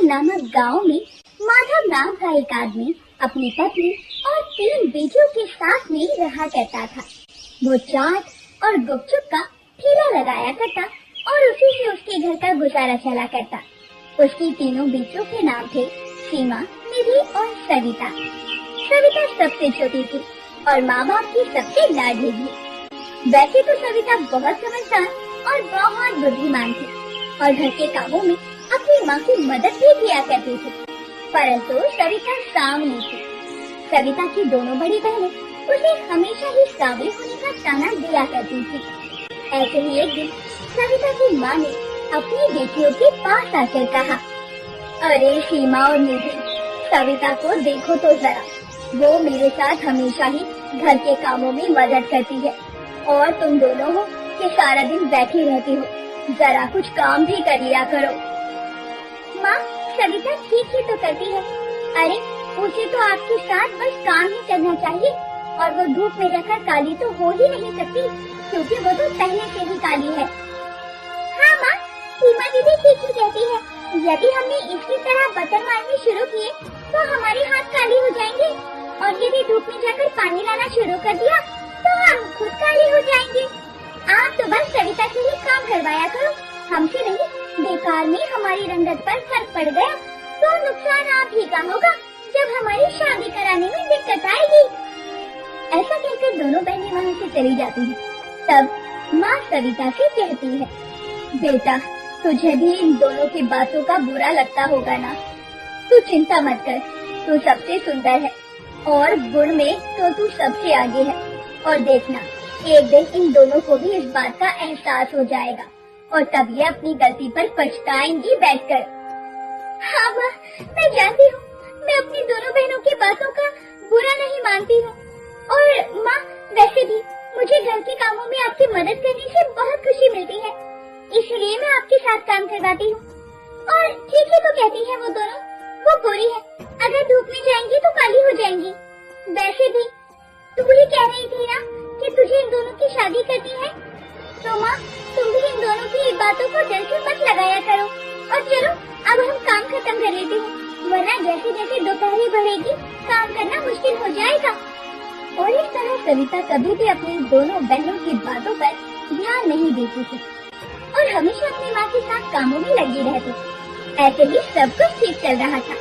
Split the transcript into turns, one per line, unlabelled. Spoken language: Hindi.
नामक गांव में माधव नाम का एक आदमी अपनी पत्नी और 3 बेटियों के साथ में रहा करता था। वो चाट और गुपचुप का ठेला लगाया करता और उसी से उसके घर का गुजारा चला करता। उसकी तीनों बेटियों के नाम थे सीमा, निधि और सविता। सविता सबसे छोटी थी और माँ बाप की सबसे लाडली थी। वैसे तो सविता बहुत समझदार और बहुत बुद्धिमान थी और घर के कामों में अपनी माँ की मदद भी किया करती थी, परंतु सविता सावनी थी। सविता की दोनों बड़ी बहनें उसे हमेशा ही सावली होने का ताना दिया करती थी। ऐसे ही एक दिन सविता की माँ ने अपनी बेटियों के पास आकर कहा, अरे सीमा और निधि, सविता को देखो तो जरा, वो मेरे साथ हमेशा ही घर के कामों में मदद करती है और तुम दोनों हो कि सारा दिन बैठी रहती हो, जरा कुछ काम भी कर लिया करो। माँ, सविता ठीक ही तो करती है। अरे उसे तो आपके साथ बस काम ही करना चाहिए और वो धूप में रहकर काली तो हो ही नहीं सकती, क्योंकि वो तो पहले से ही काली है। हाँ माँ, सीमा दीदी ठीक ही कहती है। यदि हमने इसकी तरह बर्तन मारने शुरू किए तो हमारे हाथ काली हो जाएंगे और यदि धूप में जाकर पानी लाना शुरू कर दिया तो हम खुद काली हो जाएंगे। आप तो बस सविता से ही काम करवाया करो, हमसे नहीं। बेकार में हमारी रंगत पर फर्क पड़ गया तो नुकसान आप ही का होगा जब हमारी शादी कराने में दिक्कत आएगी। ऐसा कहकर दोनों बहनें वहाँ से चली जाती हैं। तब माँ सविता से कहती है, बेटा, तुझे भी इन दोनों की बातों का बुरा लगता होगा ना? तू चिंता मत कर, तू सबसे सुंदर है और गुण में तो तू सबसे आगे है। और देखना, एक दिन इन दोनों को भी इस बात का एहसास हो जाएगा और तब ये अपनी गलती पर पछताएंगी बैठकर। हाँ माँ, मैं जानती हूँ, मैं अपनी दोनों बहनों की बातों का बुरा नहीं मानती हूँ। और माँ, वैसे भी मुझे घर के कामों में आपकी मदद करने से बहुत खुशी मिलती है, इसलिए मैं आपके साथ काम करवाती हूँ। और ठीक है तो कहती है वो दोनों, वो गोरी है, अगर धूप में जाएंगी तो काली हो जाएंगी। वैसे भी तू ही कह रही थी ना कि तुझे इन दोनों की शादी करनी है, तो माँ तुम भी इन दोनों की बातों को दिल से मत लगाया करो। और चलो अब हम काम खत्म कर लेते हैं, वरना जैसे जैसे दोपहरी बढ़ेगी काम करना मुश्किल हो जाएगा। और इस तरह सविता कभी भी अपनी दोनों बहनों की बातों पर ध्यान नहीं देती थी और हमेशा अपनी माँ के साथ कामों में लगी रहती। ऐसे ही सब कुछ ठीक चल रहा था।